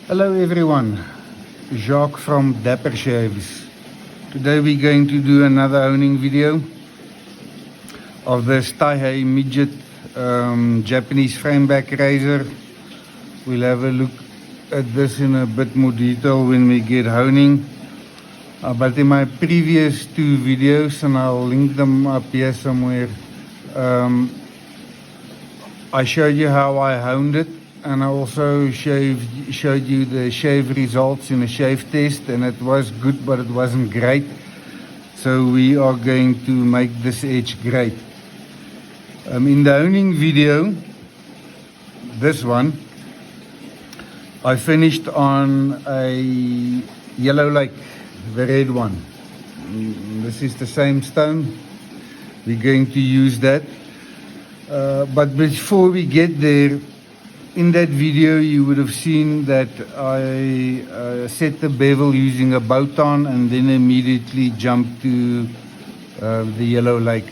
Hello everyone, Jacques from Dapper Shaves. Today we're going to do another honing video of this Taihei midget Japanese frameback razor. We'll have a look at this in a bit more detail when we get honing. But in my previous two videos, and I'll link them up here somewhere, I showed you how I honed it. And I also showed you the shave results in a shave test, and it was good, but it wasn't great. So we are going to make this edge great. In the honing video, this one, I finished on a yellow lake, the red one. This is the same stone. We're going to use that. But before we get there, in that video you would have seen that I set the bevel using a bolt-on and then immediately jumped to the yellow lake.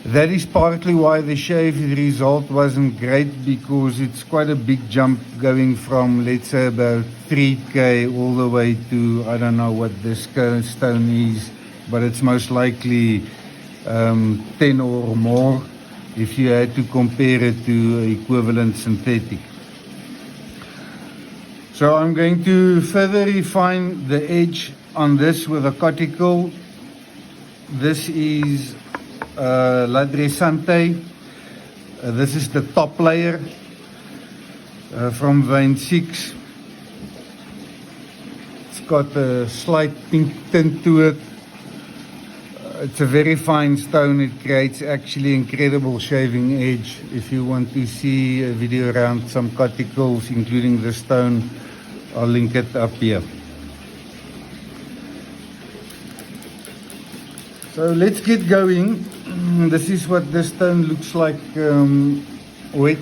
That is partly why the shave result wasn't great, because it's quite a big jump going from, let's say, about 3K all the way to, I don't know what this stone is, but it's most likely 10 or more if you had to compare it to equivalent synthetic. So I'm going to further refine the edge on this with a Coticule. This is Ladresante. This is the top layer from vein 6. It's got a slight pink tint to it. It's a very fine stone. It creates actually incredible shaving edge. If you want to see a video around some Coticules, including the stone, I'll link it up here. So let's get going. This is what this stone looks like wet.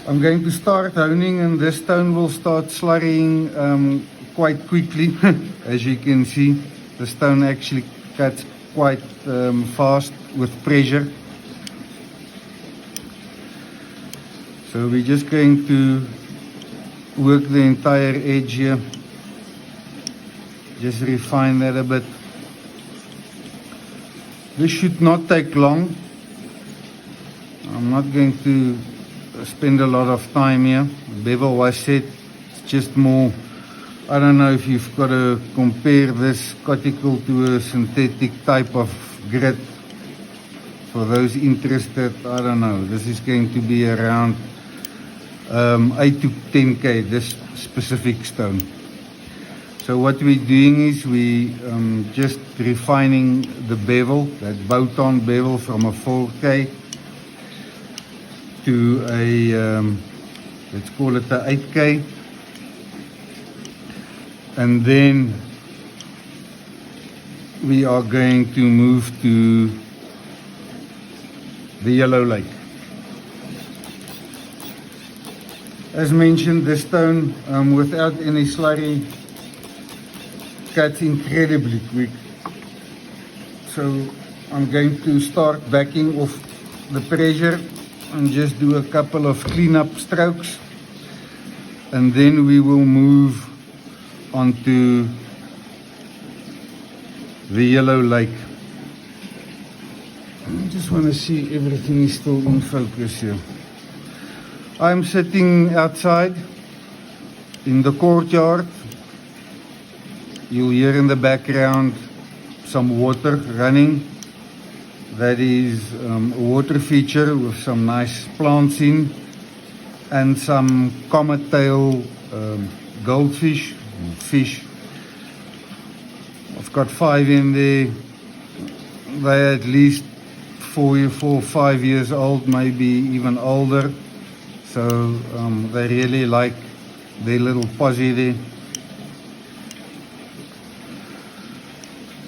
I'm going to start honing, and this stone will start slurrying quite quickly. As you can see, the stone actually cuts quite fast with pressure. So we're just going to work the entire edge here. Just refine that a bit. This should not take long. I'm not going to spend a lot of time here. The bevel was set. It's just more, I don't know if you've got to compare this Coticule to a synthetic type of grit. For those interested, I don't know. This is going to be around 8 to 10K, this specific stone. So what we're doing is we just refining the bevel, that bolt-on bevel, from a 4K to a, let's call it a 8K. And then we are going to move to the yellow lake. As mentioned, the stone without any slurry cuts incredibly quick. So I'm going to start backing off the pressure and just do a couple of cleanup strokes, and then we will move onto the yellow lake. I just want to see everything is still in focus here. I'm sitting outside in the courtyard. You'll hear in the background some water running. That is a water feature with some nice plants in, and some comet tail goldfish, fish. I've got 5 in there. They're at least 4 or 5 years old, maybe even older. So they really like their little posse there.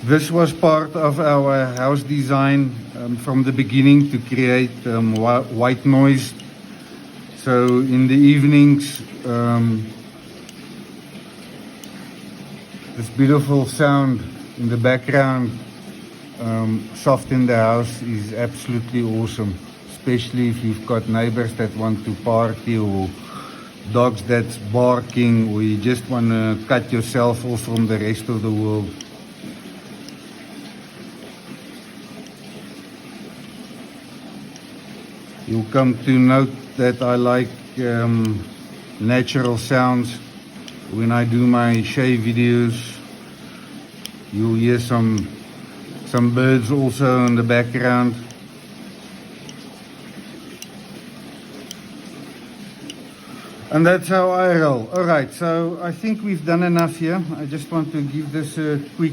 This was part of our house design from the beginning, to create white noise. So in the evenings, this beautiful sound in the background, soft in the house, is absolutely awesome. especially if you've got neighbors that want to party or dogs that's barking, or you just want to cut yourself off from the rest of the world. You'll come to note that I like natural sounds. When I do my shave videos, you'll hear some birds also in the background. And that's how I roll. Alright, so I think we've done enough here. I just want to give this a quick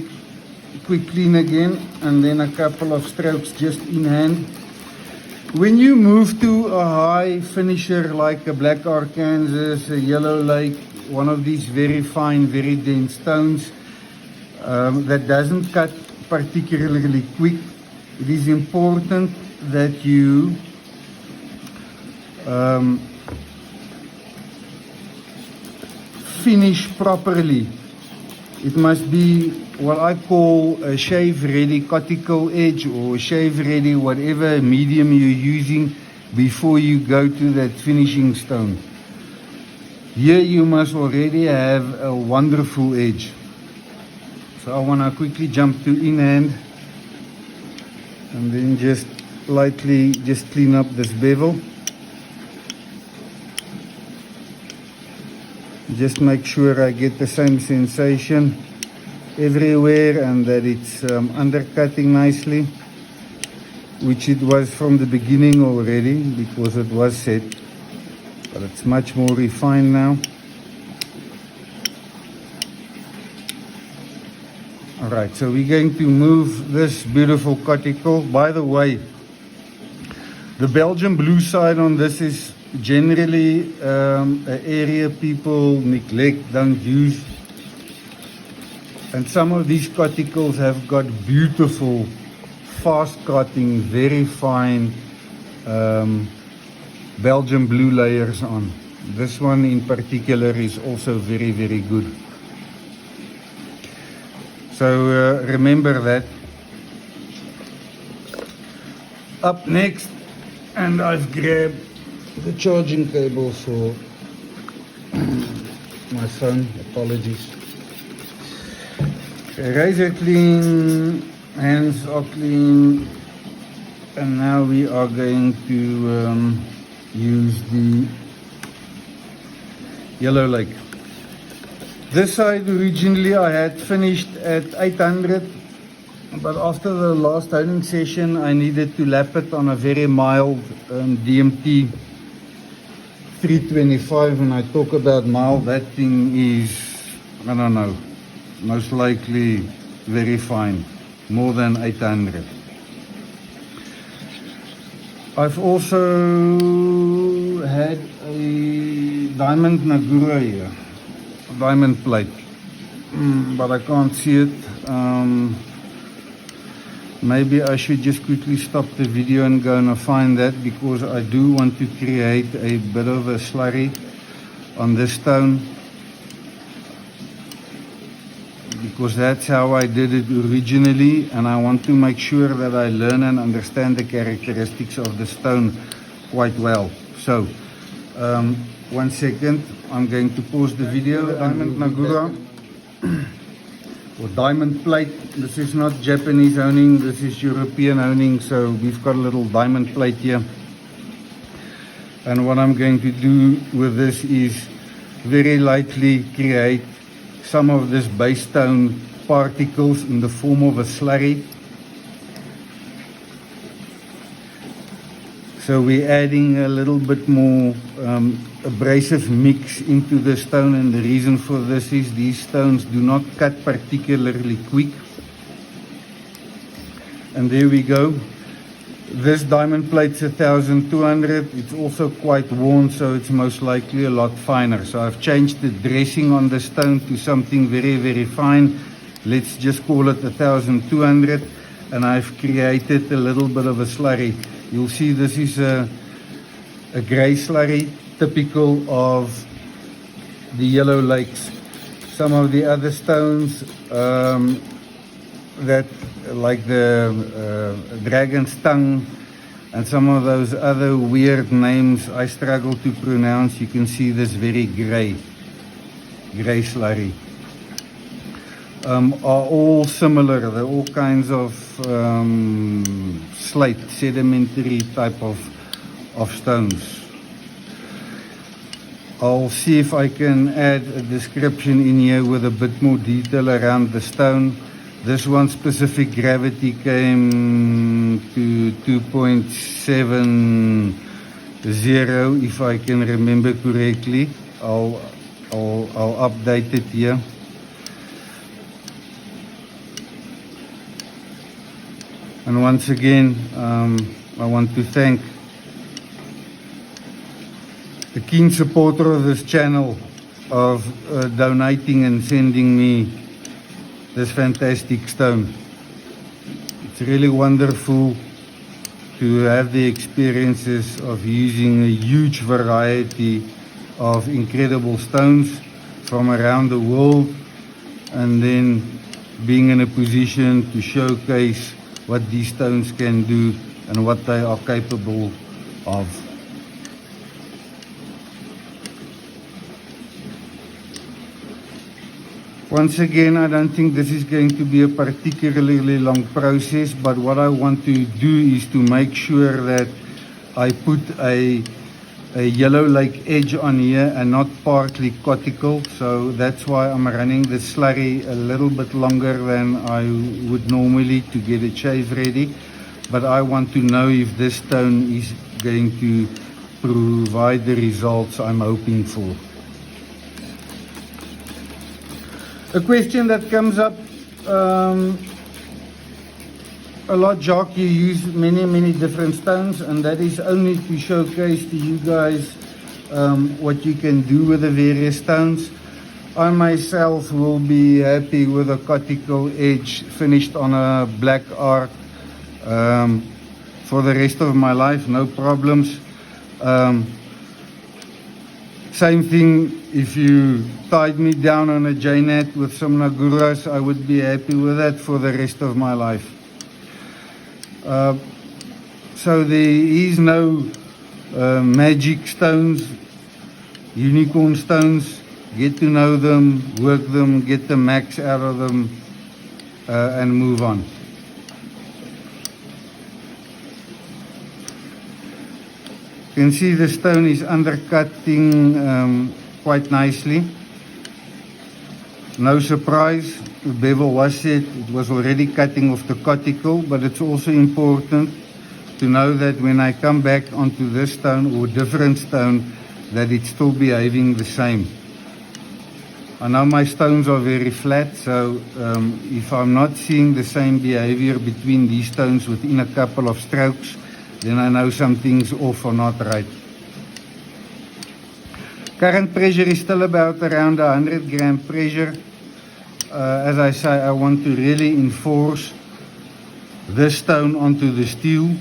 clean again, and then a couple of strokes just in hand. When you move to a high finisher like a black Arkansas, a yellow lake, one of these very fine, very dense stones that doesn't cut particularly quick, it is important that you finish properly. It must be what I call a shave ready coticule edge, or shave ready whatever medium you're using before you go to that finishing stone. Here you must already have a wonderful edge. So I want to quickly jump to in hand and then just lightly just clean up this bevel. Just make sure I get the same sensation everywhere and that it's undercutting nicely, which it was from the beginning already because it was set, but it's much more refined now. Alright, so we're going to move this beautiful coticule. By the way, the Belgian blue side on this is generally an area people neglect, don't use. And some of these coticles have got beautiful, fast cutting, very fine Belgian blue layers on. This one in particular is also very, very good. So remember that. Up next, and I've grabbed the charging cable for my phone, apologies. Razor clean, hands are clean, and now we are going to use the yellow lake. This side originally I had finished at 800, but after the last honing session I needed to lap it on a very mild DMT 325. When I talk about mild, that thing is, I don't know, most likely very fine, more than 800. I've also had a diamond Nagura here, a diamond plate, but I can't see it. Maybe I should just quickly stop the video and go and find that, because I do want to create a bit of a slurry on this stone, because that's how I did it originally, and I want to make sure that I learn and understand the characteristics of the stone quite well. So 1 second, I'm going to pause the video. Diamond Nagura or diamond plate. This is not Japanese honing, this is European honing, so we've got a little diamond plate here. And what I'm going to do with this is very lightly create some of this base stone particles in the form of a slurry. So we're adding a little bit more abrasive mix into the stone, and the reason for this is these stones do not cut particularly quick. And there we go. This diamond plate's 1200. It's also quite worn, so it's most likely a lot finer. So I've changed the dressing on the stone to something very, very fine. Let's just call it 1200, and I've created a little bit of a slurry. You'll see this is a grey slurry, typical of the yellow lakes. Some of the other stones that, like the dragon's tongue and some of those other weird names I struggle to pronounce. You can see this very grey slurry. Are all similar. They're all kinds of slate, sedimentary type of stones. I'll see if I can add a description in here with a bit more detail around the stone. This one specific gravity came to 2.70 if I can remember correctly. I'll update it here. And once again, I want to thank the keen supporter of this channel of donating and sending me this fantastic stone. It's really wonderful to have the experiences of using a huge variety of incredible stones from around the world, and then being in a position to showcase what these stones can do and what they are capable of. Once again, I don't think this is going to be a particularly long process, but what I want to do is to make sure that I put a yellow lake edge on here and not partly coticule. So that's why I'm running the slurry a little bit longer than I would normally to get it shave ready. But I want to know if this stone is going to provide the results I'm hoping for. A question that comes up a lot, Jacques, you use many different stones, and that is only to showcase to you guys what you can do with the various stones. I myself will be happy with a coticule edge finished on a black arc for the rest of my life, no problems. Same thing, if you tied me down on a J-net with some Naguras, I would be happy with that for the rest of my life. So there is no magic stones, unicorn stones. Get to know them, work them, get the max out of them, and move on. You can see the stone is undercutting quite nicely. No surprise, the bevel was set, it was already cutting off the coticule, but it's also important to know that when I come back onto this stone or different stone, that it's still behaving the same. I know my stones are very flat, so if I'm not seeing the same behavior between these stones within a couple of strokes, then I know something's off or not right. Current pressure is still about around 100 gram pressure. As I say, I want to really enforce this stone onto the steel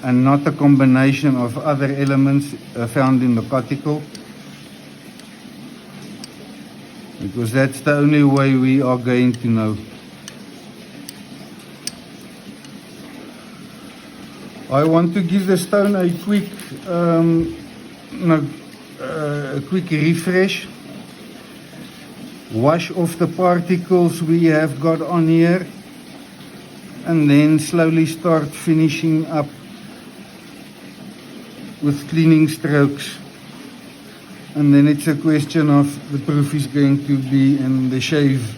and not a combination of other elements found in the coticule, because that's the only way we are going to know. I want to give the stone a quick refresh, wash off the particles we have got on here, and then slowly start finishing up with cleaning strokes. And then it's a question of the proof is going to be in the shave.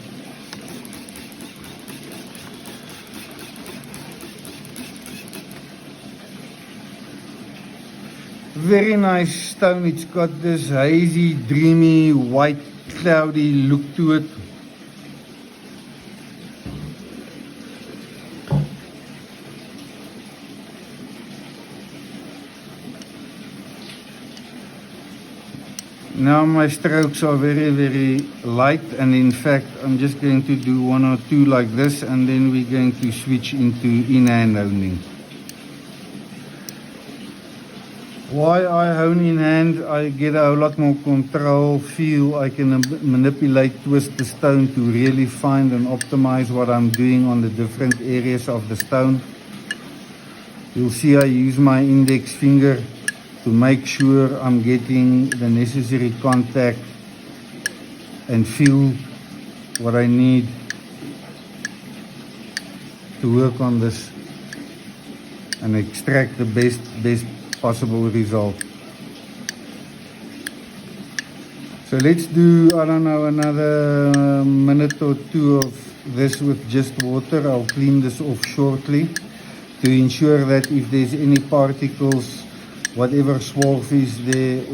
Very nice stone. It's got this hazy, dreamy, white, cloudy look to it. Now my strokes are very light, and in fact I'm just going to do one or two like this, and then we're going to switch into in-hand honing. Why I hone in hand? I get a whole lot more control, feel. I can manipulate, twist the stone to really find and optimize what I'm doing on the different areas of the stone. You'll see I use my index finger to make sure I'm getting the necessary contact and feel what I need to work on this and extract the best possible result. So let's do, I don't know, another minute or two of this with just water. I'll clean this off shortly to ensure that if there's any particles, whatever swarf is there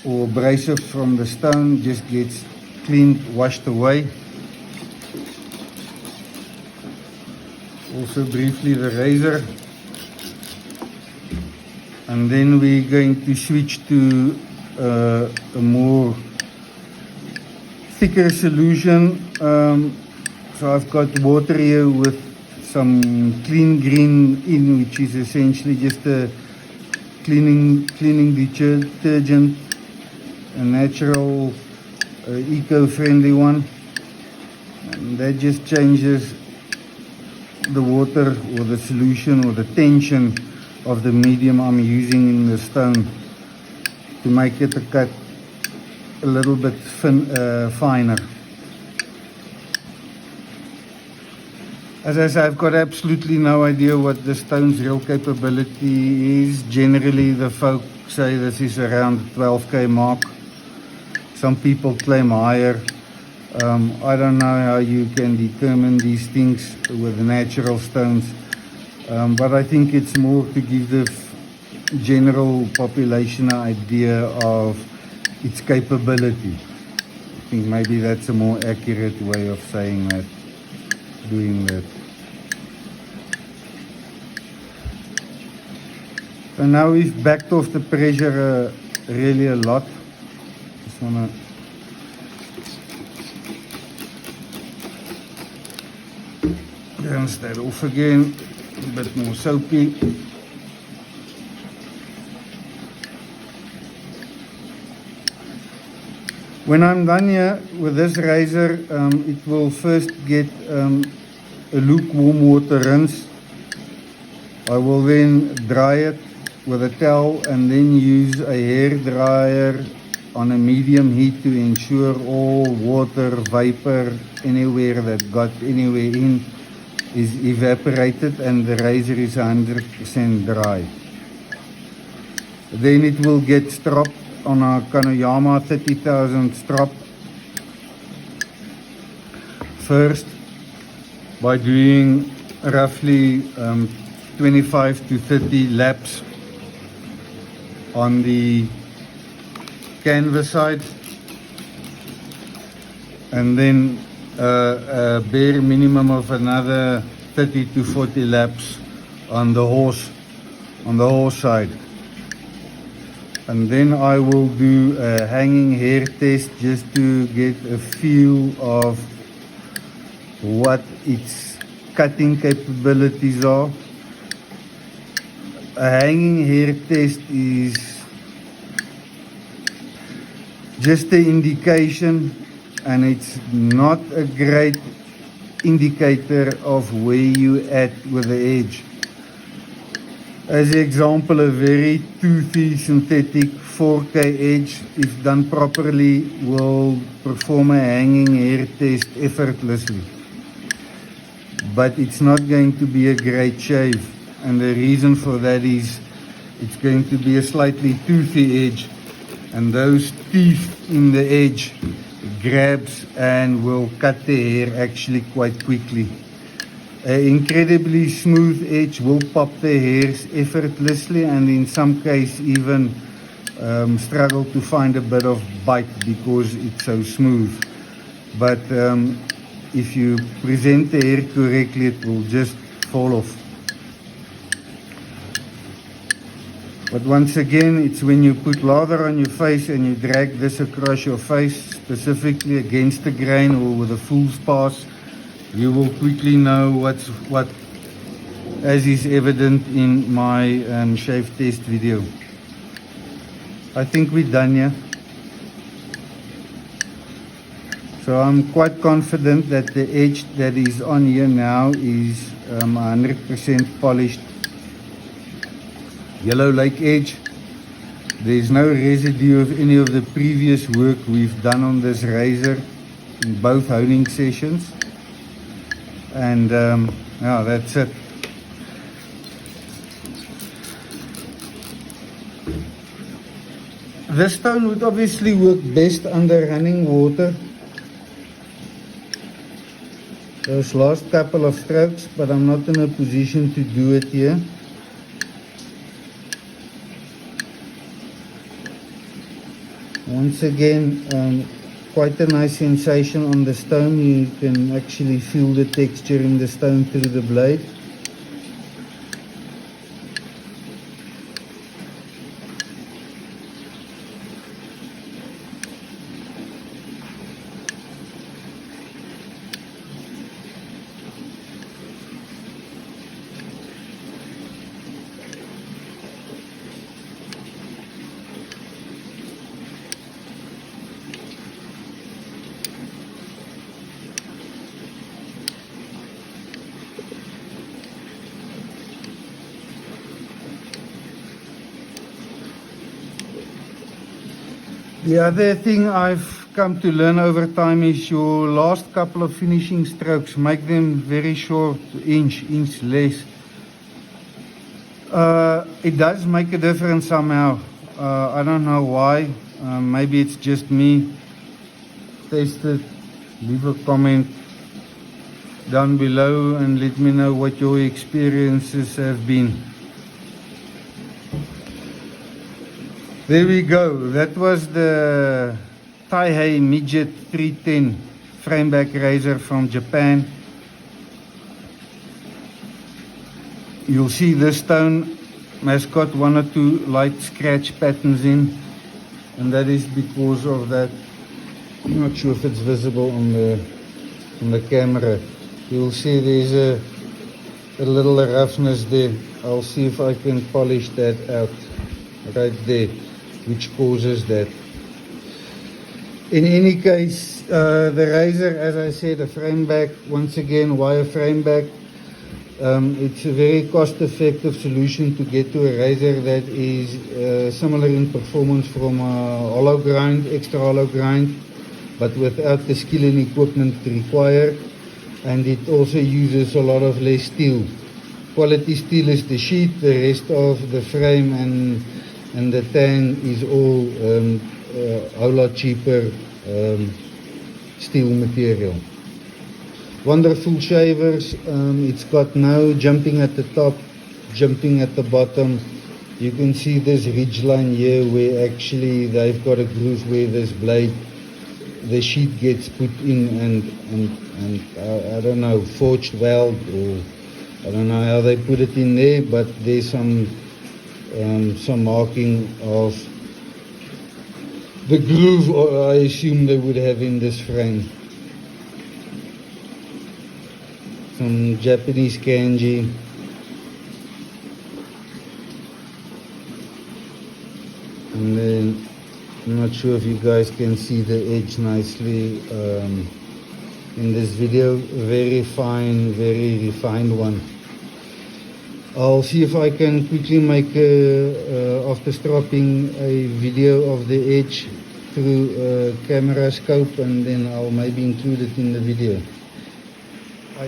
or abrasive from the stone just gets cleaned, washed away. Also briefly the razor. And then we're going to switch to a more thicker solution. So I've got water here with some clean green in, which is essentially just a cleaning detergent, a natural, eco-friendly one. And that just changes the water or the solution or the tension of the medium I'm using in the stone to make it a cut a little bit finer. As I say, I've got absolutely no idea what the stone's real capability is. Generally, the folk say this is around the 12K mark. Some people claim higher. I don't know how you can determine these things with natural stones, but I think it's more to give the general population an idea of its capability. I think maybe that's a more accurate way of saying that, doing that. So now we've backed off the pressure really a lot. Just wanna rinse that off again, a bit more soapy. When I'm done here with this razor, it will first get a lukewarm water rinse. I will then dry it with a towel and then use a hair dryer on a medium heat to ensure all water, vapor, anywhere that got anywhere in is evaporated and the razor is 100% dry. Then it will get stropped on a Kanoyama 30,000 strop first by doing roughly 25 to 30 laps on the canvas side, and then a bare minimum of another 30 to 40 laps on the horse side. And then I will do a hanging hair test just to get a feel of what its cutting capabilities are. A hanging hair test is just an indication, and it's not a great indicator of where you at with the edge. As an example, a very toothy synthetic 4K edge, if done properly, will perform a hanging hair test effortlessly. But it's not going to be a great shave, and the reason for that is it's going to be a slightly toothy edge, and those teeth in the edge grabs and will cut the hair actually quite quickly. An incredibly smooth edge will pop the hairs effortlessly, and in some case even struggle to find a bit of bite because it's so smooth. But if you present the hair correctly, it will just fall off. But once again, it's when you put lather on your face and you drag this across your face, specifically against the grain or with a fool's pass, you will quickly know what, as is evident in my shave test video. I think we're done here. So I'm quite confident that the edge that is on here now is 100% polished yellow lake edge. There's no residue of any of the previous work we've done on this razor in both honing sessions. And yeah, that's it. This stone would obviously work best under running water. Those last couple of strokes, but I'm not in a position to do it here. Once again, quite a nice sensation on the stone. You can actually feel the texture in the stone through the blade. The other thing I've come to learn over time is your last couple of finishing strokes, make them very short, inch less. It does make a difference somehow. I don't know why. Maybe it's just me. Test it. Leave a comment down below and let me know what your experiences have been. There we go. That was the Taihei Midget 310 frameback razor from Japan. You'll see this stone has got one or two light scratch patterns in, and that is because of that. I'm not sure if it's visible on the camera. You'll see there's a little roughness there. I'll see if I can polish that out right there, which causes that. In any case, the razor, as I said, a frameback, once again, wire frameback. It's a very cost-effective solution to get to a razor that is similar in performance from a hollow grind, extra hollow grind, but without the skill and equipment required. And it also uses a lot of less steel. Quality steel is the sheet, the rest of the frame and the tang is all a whole lot cheaper steel material. Wonderful shavers. It's got no jumping at the top, jumping at the bottom. You can see this ridge line here where actually they've got a groove where this blade, the sheet gets put in and I don't know, forged weld, or I don't know how they put it in there, but there's some marking of the groove, or I assume they would have in this frame. Some Japanese kanji. And then I'm not sure if you guys can see the edge nicely in this video. Very fine, very refined one. I'll see if I can quickly make after stropping a video of the edge through camera scope, and then I'll maybe include it in the video. I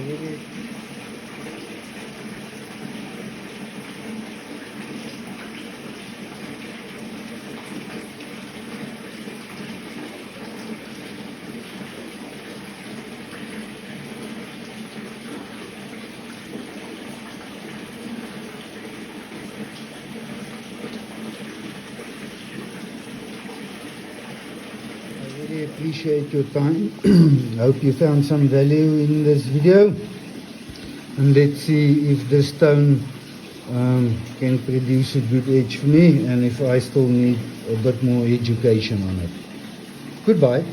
really appreciate your time. Hope you found some value in this video, and let's see if this stone can produce a good edge for me, and if I still need a bit more education on it. Goodbye.